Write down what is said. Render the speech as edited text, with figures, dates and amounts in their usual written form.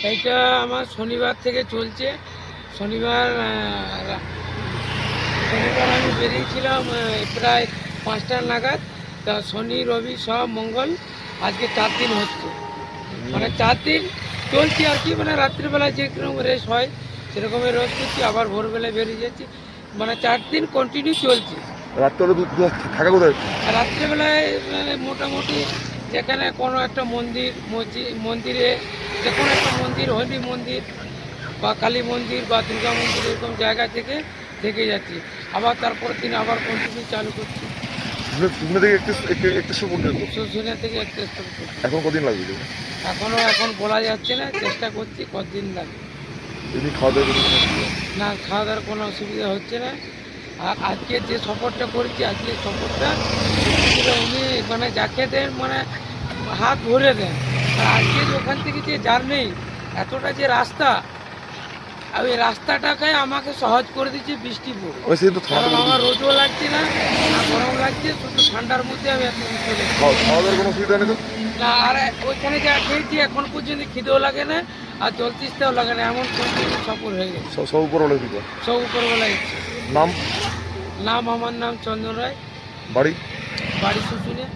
এইটা আমার শনিবার থেকে চলছে। শনিবার শনিবার আমি বেরিয়েছিলাম প্রায় 5টা নাগাদ। তা শনি রবি সব মঙ্গল আজকে 4 দিন হচ্ছে। মানে 4 দিন চলছে আর কি, মানে রাত্রিবেলায় যেরকম রেস্ট হয় সেরকমই রেস্ট করছি, আবার ভোরবেলায় বেরিয়ে যাচ্ছি। মানে 4 দিন কন্টিনিউ চলছে। রাত্রে থাকা কোথায়? আর রাত্রিবেলায় মোটামুটি যেখানে কোনো একটা মন্দিরে, যে কোনো একটা মন্দির, হলি মন্দির বা কালী মন্দির বা দুর্গা মন্দির, এরকম জায়গা থেকে যাচ্ছি। আবার তারপর দিন আবার কন্টিনিউ চালু করছি। শুকনো থেকে একটা পর্যন্ত শুশুনিয়া থেকে একটা স্টপ করছি। এখন কদিন লাগবে? এখন বলা যাচ্ছে না, চেষ্টা করছি কতদিন লাগে। এমনি খাওয়া দাওয়া করতে না, খাওয়া দাওয়ার কোনো অসুবিধা হচ্ছে না। আর আজকে যে সফরটা করেছি, আজকে সফরটা উনি মানে যাকে দেন মানে হাত ভরে দেন। আর আজকে যে ওখান থেকে যে জার্নি, এতটা যে রাস্তা, আর ওই রাস্তাটাকে আমাকে সহজ করে দিচ্ছে বৃষ্টি পড়ে। ওই সেই তো কারণ ঠান্ডা আমার রোদও লাগছে না, না গরম লাগছে, শুধু ঠান্ডার মধ্যে আমি এত চলে এসেছি। খাওয়া দাওয়ার কোনো অসুবিধা নেই তো? না, আর ওইখানে যা খেয়েছি এখন পর্যন্ত খিদেও লাগে না আর জল তৃষ্ণাও লাগে না, এমন কন্টিনিউ সফর হয়ে গেছে। সব উপর হলে দিতে। সব উপরবেলা ইচ্ছে। নাম? আমার নাম চন্দন রায়, বাড়ি? বাড়ি শুশুনিয়া।